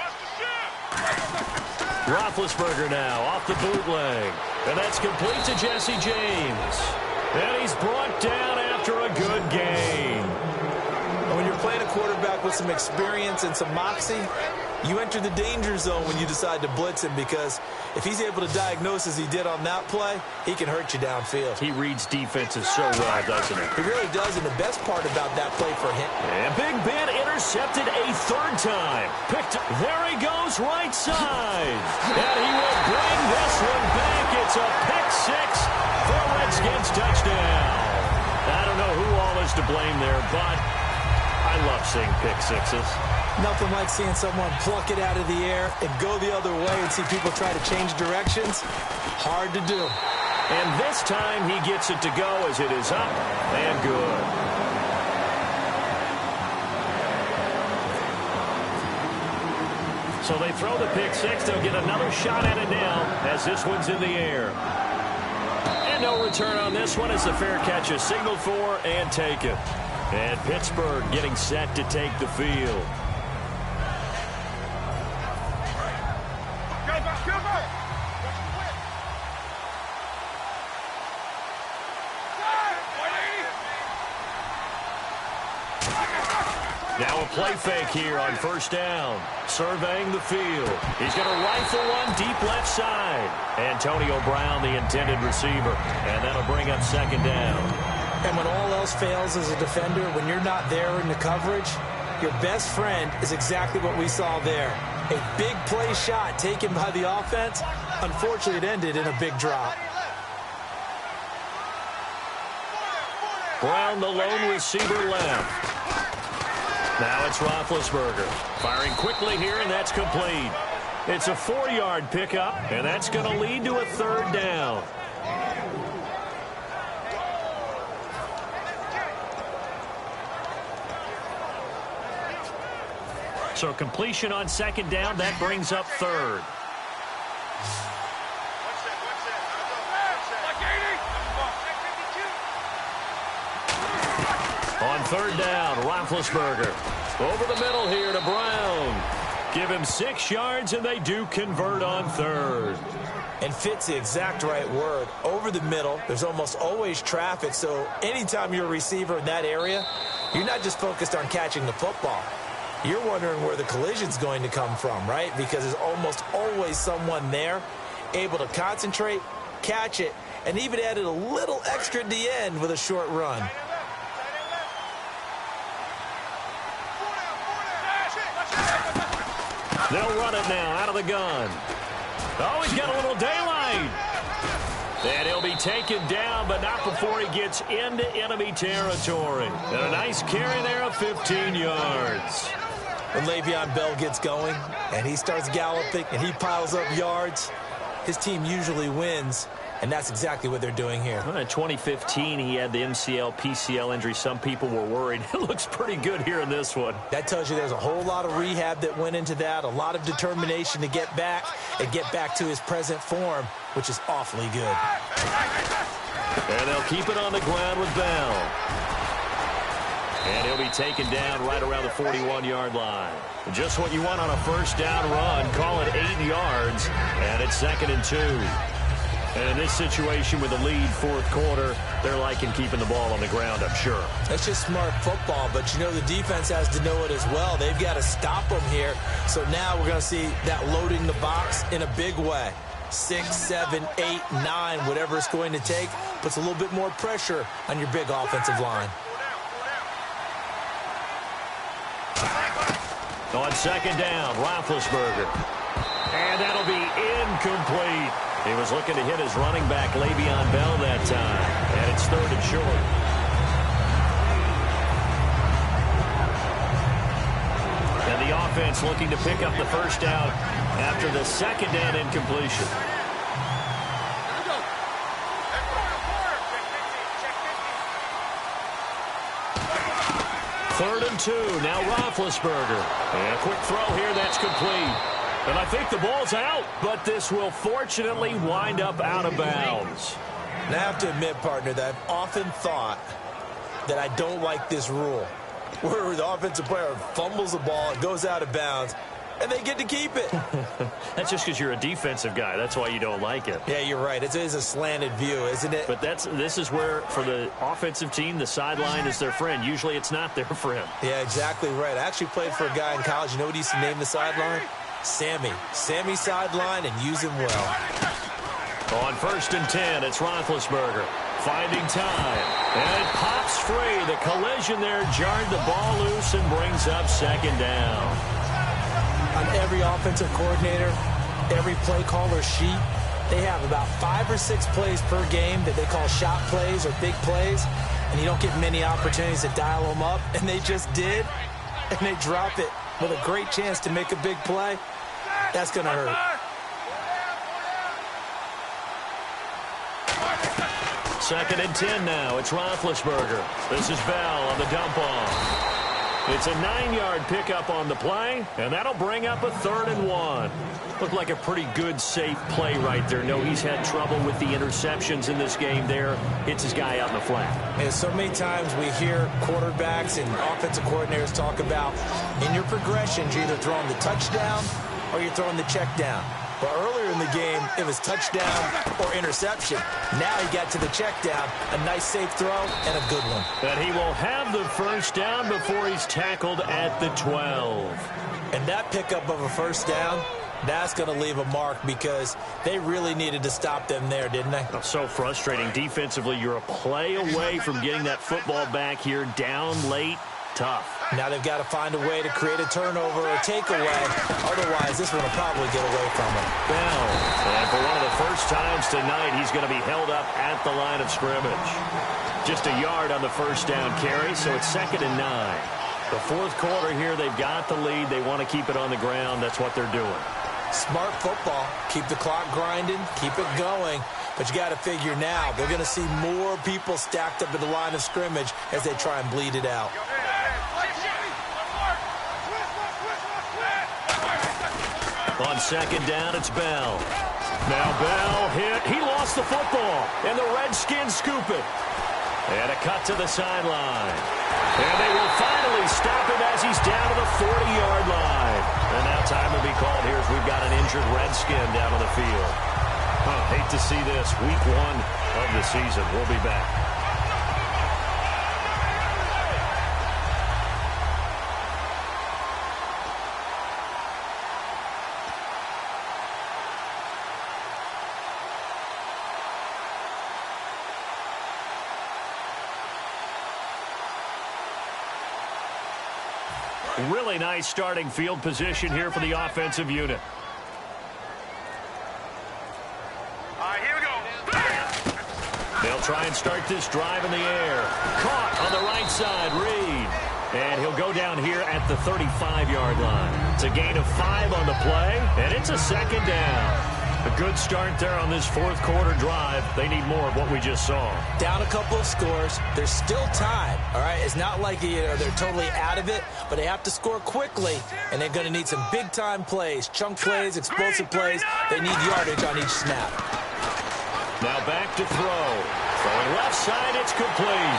Roethlisberger now off the bootleg. And that's complete to Jesse James. And he's brought down after a good gain. When you're playing a quarterback with some experience and some moxie, you enter the danger zone when you decide to blitz him, because if he's able to diagnose as he did on that play, he can hurt you downfield. He reads defenses so well, doesn't he? He really does, and the best part about that play for him. And Big Ben intercepted a third time. There he goes, right side. And he will bring this one back. It's a pick six for Redskins touchdown. I don't know who all is to blame there, but I love seeing pick sixes. Nothing like seeing someone pluck it out of the air and go the other way and see people try to change directions. Hard to do. And this time he gets it to go as it is up and good. So they throw the pick six. They'll get another shot at it now as this one's in the air. And no return on this one as the fair catch is signaled for and taken. And Pittsburgh getting set to take the field. Now a play fake here on first down. Surveying the field. He's going to rifle one deep left side. Antonio Brown, the intended receiver. And that'll bring up second down. And when all else fails as a defender, when you're not there in the coverage, your best friend is exactly what we saw there. A big play shot taken by the offense. Unfortunately, it ended in a big drop. Brown, the lone receiver, left. Now it's Roethlisberger. Firing quickly here, and that's complete. It's a 4-yard pickup, and that's going to lead to a third down. So completion on second down, that brings up third. On third down, Roethlisberger. Over the middle here to Brown. Give him 6 yards, and they do convert on third. And fit's the exact right word. Over the middle, there's almost always traffic, so anytime you're a receiver in that area, you're not just focused on catching the football. You're wondering where the collision's going to come from, right? Because there's almost always someone there able to concentrate, catch it, and even added a little extra at the end with a short run. They'll run it now out of the gun. Oh, he's got a little daylight. And he'll be taken down, but not before he gets into enemy territory. And a nice carry there of 15 yards. When Le'Veon Bell gets going and he starts galloping and he piles up yards, his team usually wins. And that's exactly what they're doing here. Well, in 2015, he had the MCL, PCL injury. Some people were worried. It looks pretty good here in this one. That tells you there's a whole lot of rehab that went into that, a lot of determination to get back and get back to his present form, which is awfully good. And they'll keep it on the ground with Bell. And he'll be taken down right around the 41-yard line. Just what you want on a first down run. Call it 8 yards, and it's 2nd and 2. And in this situation with the lead, fourth quarter, they're liking keeping the ball on the ground, I'm sure. That's just smart football, but you know the defense has to know it as well. They've got to stop them here. So now we're going to see that loading the box in a big way. 6, 7, 8, 9, whatever it's going to take, puts a little bit more pressure on your big offensive line. On 2nd down, Roethlisberger. And that'll be incomplete. He was looking to hit his running back, Le'Veon Bell, that time. And it's 3rd and short. And the offense looking to pick up the first down after the 2nd down incompletion. Third and 2. Now Roethlisberger. And a quick throw here that's complete. And I think the ball's out, but this will fortunately wind up out of bounds. And I have to admit, partner, that I've often thought that I don't like this rule, where the offensive player fumbles the ball, it goes out of bounds, and they get to keep it. That's just because you're a defensive guy. That's why you don't like it. Yeah, you're right. It is a slanted view, isn't it? But this is where, for the offensive team, the sideline is their friend. Usually it's not their friend. Yeah, exactly right. I actually played for a guy in college. You know what he used to name the sideline? Sammy. Sammy sideline, and use him well. On 1st and 10, it's Roethlisberger finding time. And it pops free. The collision there jarred the ball loose and brings up 2nd down. On every offensive coordinator, every play caller sheet, they have about 5 or 6 plays per game that they call shot plays or big plays, and you don't get many opportunities to dial them up, and they just did, and they drop it with a great chance to make a big play. That's going to hurt. 2nd and 10 now. It's Roethlisberger. This is Bell on the dump off. It's a 9-yard pickup on the play, and that'll bring up a 3rd and 1. Looked like a pretty good, safe play right there. No, he's had trouble with the interceptions in this game there. Hits his guy out in the flat. And so many times we hear quarterbacks and offensive coordinators talk about in your progressions, you're either throwing the touchdown or you're throwing the check down. But earlier in the game, it was touchdown or interception. Now he got to the check down, a nice safe throw, and a good one. And he will have the first down before he's tackled at the 12. And that pickup of a first down, that's going to leave a mark because they really needed to stop them there, didn't they? So frustrating. Defensively, you're a play away from getting that football back here, down late. Tough. Now they've got to find a way to create a turnover or takeaway. Otherwise, this one will probably get away from him. Bell. And for one of the first times tonight, he's going to be held up at the line of scrimmage. Just a yard on the first down carry, so it's 2nd and 9. The fourth quarter here, they've got the lead. They want to keep it on the ground. That's what they're doing. Smart football. Keep the clock grinding. Keep it going. But you got to figure now, they're going to see more people stacked up at the line of scrimmage as they try and bleed it out. On 2nd down, it's Bell. Now Bell hit. He lost the football, and the Redskins scoop it. And a cut to the sideline. And they will finally stop him as he's down to the 40-yard line. And now time will be called here as we've got an injured Redskin down on the field. Hate to see this. Week 1 of the season. We'll be back. Really nice starting field position here for the offensive unit. All right, here we go. They'll try and start this drive in the air. Caught on the right side, Reed. And he'll go down here at the 35-yard line. It's a gain of 5 on the play, and it's a second down. A good start there on this fourth quarter drive. They need more of what we just saw. Down a couple of scores. There's still time, all right? It's not like they're totally out of it, but they have to score quickly, and they're going to need some big-time plays, chunk plays, explosive plays. They need yardage on each snap. Now back to throw. Throwing left side, it's complete.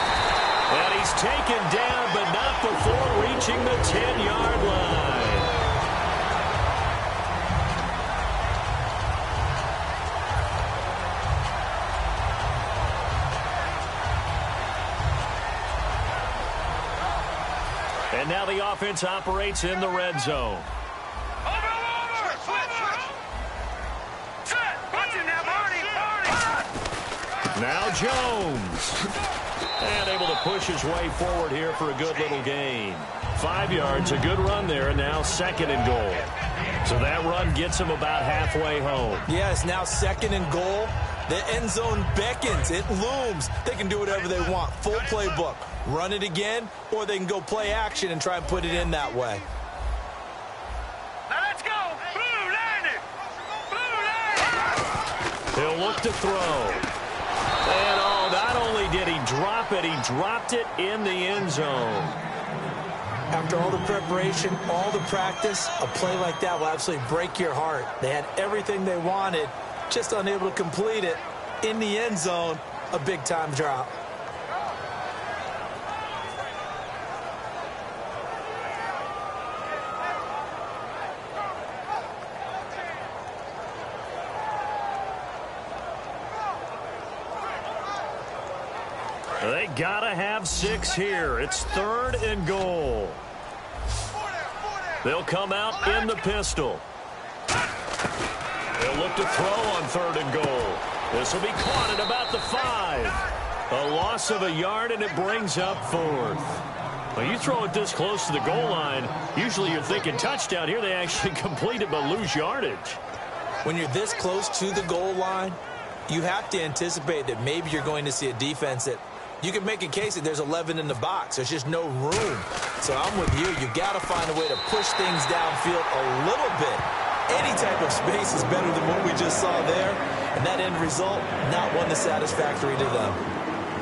And he's taken down, but not before reaching the 10-yard line. And now the offense operates in the red zone. Over. Set. Watch it now, Barney. Now Jones. And able to push his way forward here for a good little gain. 5 yards, a good run there, and now second and goal. So that run gets him about halfway home. Yeah, it's now second and goal. The end zone beckons. It looms. They can do whatever they want. Full playbook. Run it again, or they can go play action and try and put it in that way. Now let's go. Blue landed. He'll look to throw. And not only did he drop it, he dropped it in the end zone. After all the preparation, all the practice, a play like that will absolutely break your heart. They had everything they wanted, just unable to complete it. In the end zone, a big-time drop. They gotta have 6 here. It's third and goal. They'll come out in the pistol. They'll look to throw on third and goal. This will be caught at about the 5. A loss of a yard, and it brings up fourth. When you throw it this close to the goal line, usually you're thinking touchdown. Here they actually complete it but lose yardage. When you're this close to the goal line, you have to anticipate that maybe you're going to see a defense that you can make a case that there's 11 in the box. There's just no room. So I'm with you. You've got to find a way to push things downfield a little bit. Any type of space is better than what we just saw there. And that end result, not one that's satisfactory to them.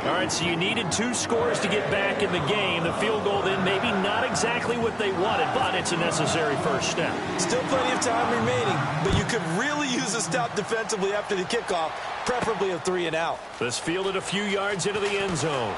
All right, so you needed 2 scores to get back in the game. The field goal then maybe not exactly what they wanted, but it's a necessary first step. Still plenty of time remaining, but you could really use a stop defensively after the kickoff, preferably a 3-and-out. This fielded a few yards into the end zone.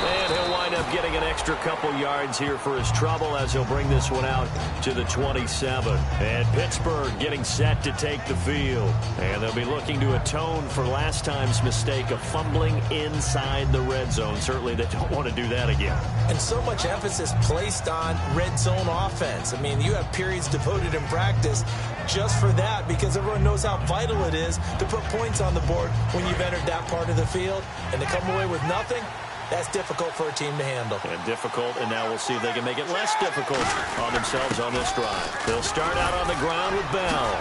And he'll wind up getting an extra couple yards here for his trouble as he'll bring this one out to the 27. And Pittsburgh getting set to take the field. And they'll be looking to atone for last time's mistake of fumbling inside the red zone. Certainly they don't want to do that again. And so much emphasis placed on red zone offense. I mean, you have periods devoted in practice just for that because everyone knows how vital it is to put points on the board when you've entered that part of the field. And to come away with nothing, that's difficult for a team to handle. And difficult, and now we'll see if they can make it less difficult on themselves on this drive. They'll start out on the ground with Bell.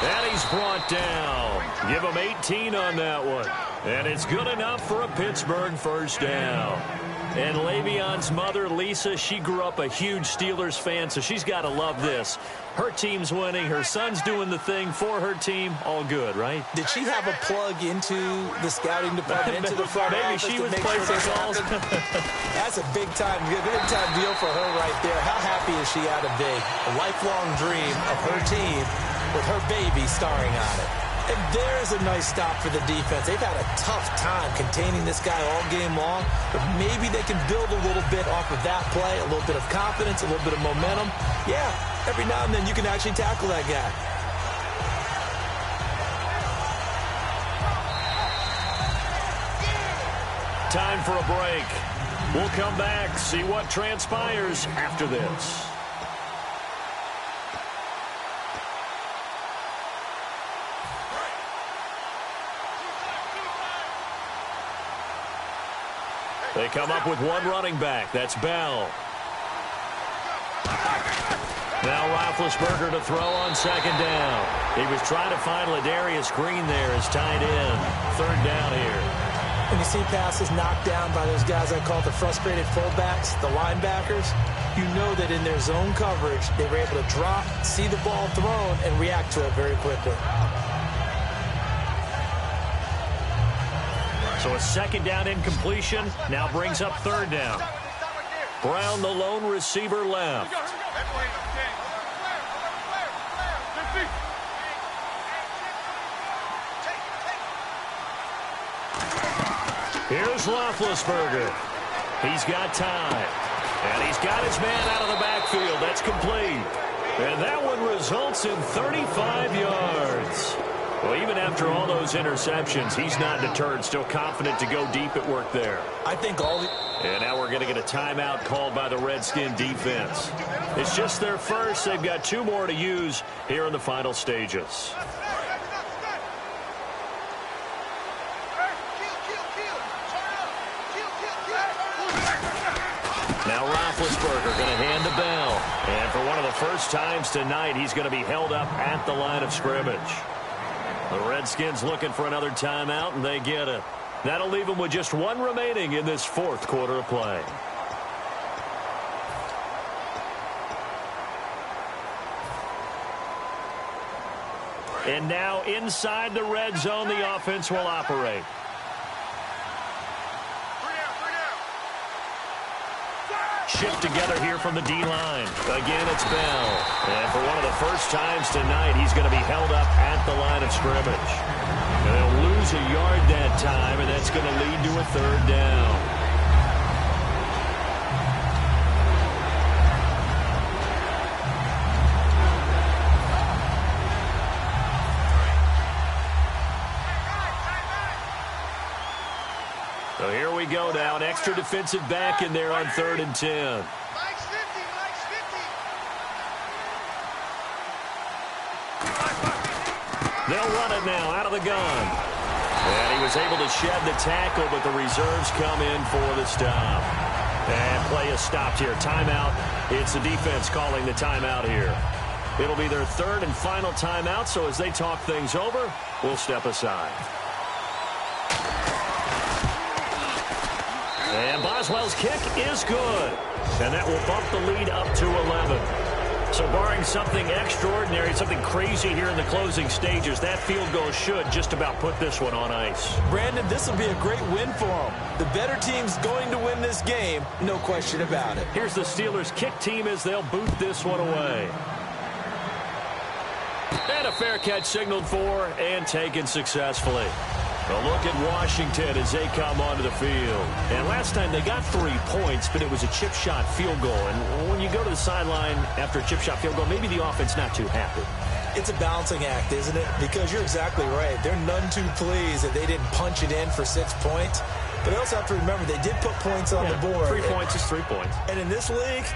And he's brought down. Give him 18 on that one. And it's good enough for a Pittsburgh first down. And Le'Veon's mother, Lisa, she grew up a huge Steelers fan, so she's got to love this. Her team's winning. Her son's doing the thing for her team. All good, right? Did she have a plug into the scouting department, into the front Maybe office she to was make sure placing this calls. happened? That's a big-time deal for her right there. How happy is she out of big? A lifelong dream of her team with her baby starring on it. And there's a nice stop for the defense. They've had a tough time containing this guy all game long, but maybe they can build a little bit off of that play, a little bit of confidence, a little bit of momentum. Yeah, every now and then you can actually tackle that guy. Time for a break. We'll come back, see what transpires after this. They come up with one running back. That's Bell. Now Roethlisberger to throw on second down. He was trying to find Ladarius Green there as tight end. Third down here. When you see passes knocked down by those guys I call the frustrated fullbacks, the linebackers, you know that in their zone coverage, they were able to drop, see the ball thrown, and react to it very quickly. So a second down incompletion now brings up third down. Brown, the lone receiver, left. Here's Roethlisberger. He's got time. And he's got his man out of the backfield. That's complete. And that one results in 35 yards. Well, even after all those interceptions, he's not deterred. Still confident to go deep at work there. I think all the... And now we're going to get a timeout called by the Redskin defense. It's just their first. They've got 2 more to use here in the final stages. Now Roethlisberger going to hand the bell. And for one of the first times tonight, he's going to be held up at the line of scrimmage. The Redskins looking for another timeout, and they get it. That'll leave them with just 1 remaining in this 4th quarter of play. And now inside the red zone, the offense will operate. Shift together here from the D-line. Again, it's Bell. And for one of the first times tonight, he's going to be held up at the line of scrimmage. And they'll lose a yard that time, and that's going to lead to a third down. So here we go now. An extra defensive back in there on 3rd and 10. Mike's 50, Mike's 50. They'll run it now out of the gun. And he was able to shed the tackle, but the reserves come in for the stop. And play is stopped here. Timeout. It's the defense calling the timeout here. It'll be their 3rd and final timeout, so as they talk things over, we'll step aside. And Boswell's kick is good. And that will bump the lead up to 11. So barring something extraordinary, something crazy here in the closing stages, that field goal should just about put this one on ice. Brandon, this will be a great win for them. The better team's going to win this game, no question about it. Here's the Steelers' kick team as they'll boot this one away. And a fair catch signaled for and taken successfully. A look at Washington as they come onto the field. And last time they got 3 points, but it was a chip shot field goal. And when you go to the sideline after a chip shot field goal, maybe the offense not too happy. It's a balancing act, isn't it? Because you're exactly right. They're none too pleased that they didn't punch it in for 6 points. But they also have to remember they did put points on the board. 3 points is 3 points. And in this league,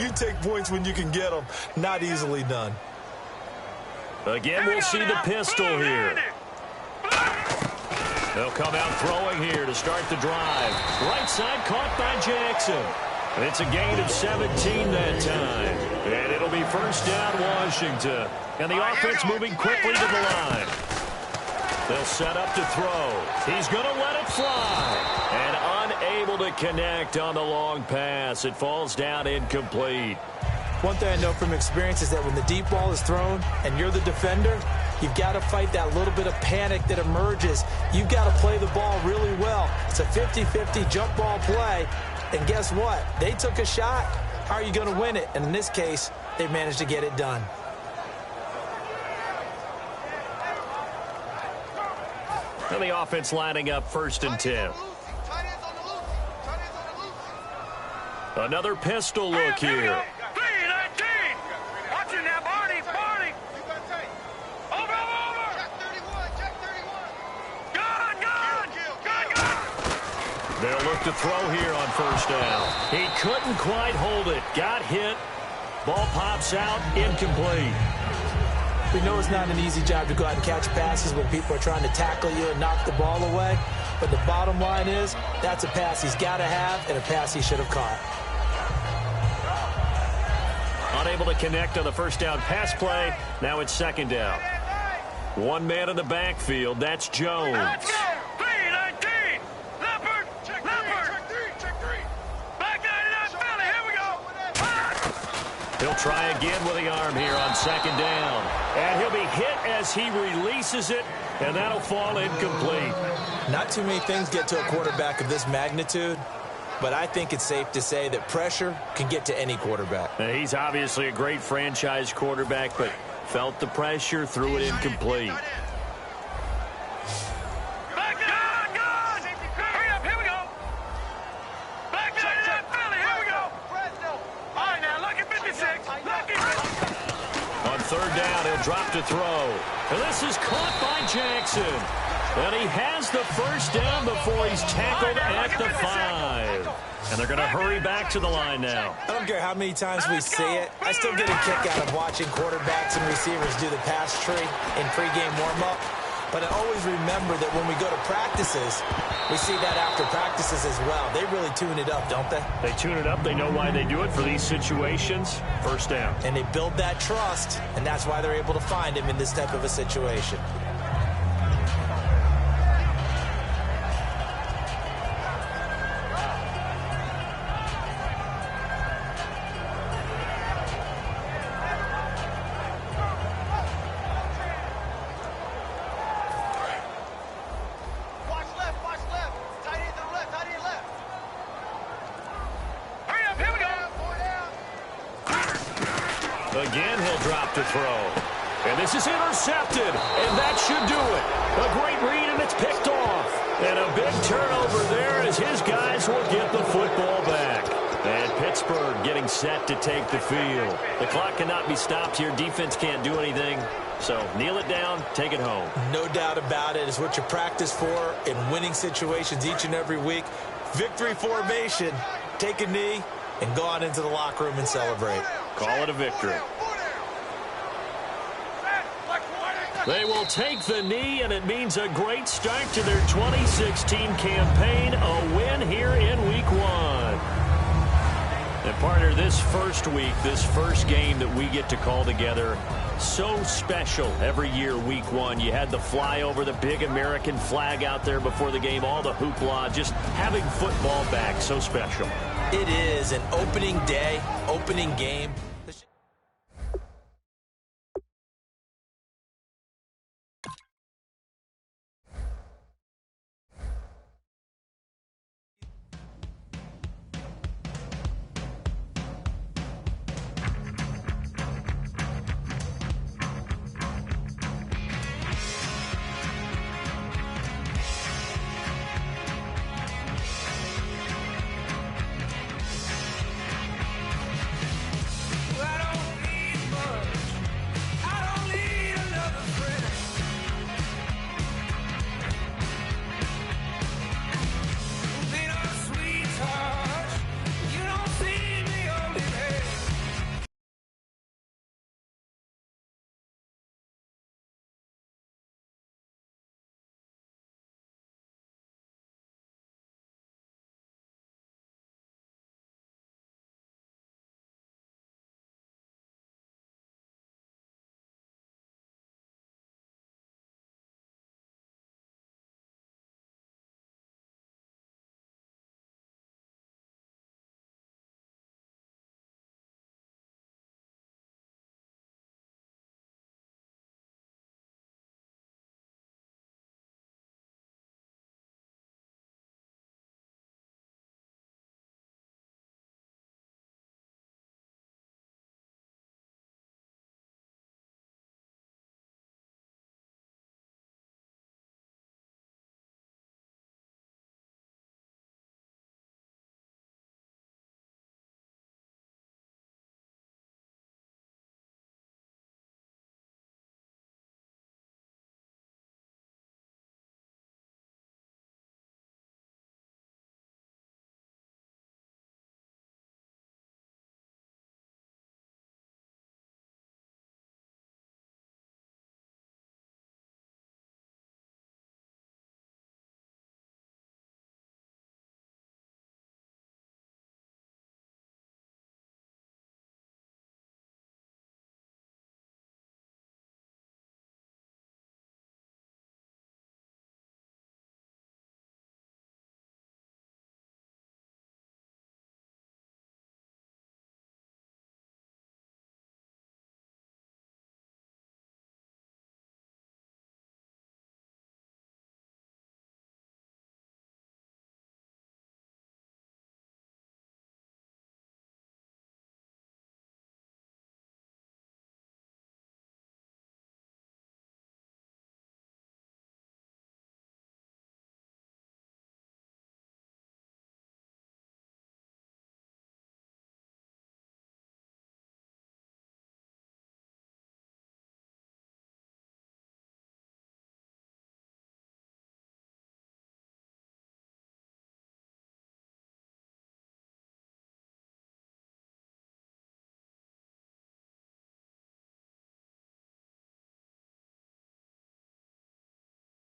you take points when you can get them. Not easily done. Again, we'll see the pistol here. They'll come out throwing here to start the drive. Right side caught by Jackson. And it's a gain of 17 that time. And it'll be first down Washington. And the offense moving quickly to the line. They'll set up to throw. He's going to let it fly. And unable to connect on the long pass. It falls down incomplete. One thing I know from experience is that when the deep ball is thrown and you're the defender, you've got to fight that little bit of panic that emerges. You've got to play the ball really well. It's a 50-50 jump ball play. And guess what? They took a shot. How are you going to win it? And in this case, they managed to get it done. And the offense lining up 1st and 10. Another pistol look here. They'll look to throw here on 1st down. He couldn't quite hold it. Got hit. Ball pops out. Incomplete. We know it's not an easy job to go out and catch passes when people are trying to tackle you and knock the ball away. But the bottom line is, that's a pass he's got to have and a pass he should have caught. Unable to connect on the first down pass play. Now it's second down. One man in the backfield. That's Jones. He'll try again with the arm here on second down. And he'll be hit as he releases it, and that'll fall incomplete. Not too many things get to a quarterback of this magnitude, but I think it's safe to say that pressure can get to any quarterback. Now, he's obviously a great franchise quarterback, but felt the pressure, threw it incomplete. Third down, he'll drop to throw. And this is caught by Jackson. And he has the first down before he's tackled at the 5. And they're going to hurry back to the line now. I don't care how many times we see it. I still get a kick out of watching quarterbacks and receivers do the pass tree in pregame warm-up. But I always remember that when we go to practices, we see that after practices as well. They really tune it up, don't they? They tune it up. They know why they do it for these situations. First down. And they build that trust, and that's why they're able to find him in this type of a situation. Again, he'll drop to throw. And this is intercepted, and that should do it. A great read, and it's picked off. And a big turnover there as his guys will get the football back. And Pittsburgh getting set to take the field. The clock cannot be stopped here. Defense can't do anything. So kneel it down, take it home. No doubt about it. It's what you practice for in winning situations each and every week. Victory formation. Take a knee and go on into the locker room and celebrate. Call it a victory. They will take the knee, and it means a great start to their 2016 campaign, a win here in Week 1. And, partner, this first week, this first game that we get to call together, so special every year, Week 1. You had the flyover, the big American flag out there before the game, all the hoopla, just having football back, so special. It is an opening day, opening game.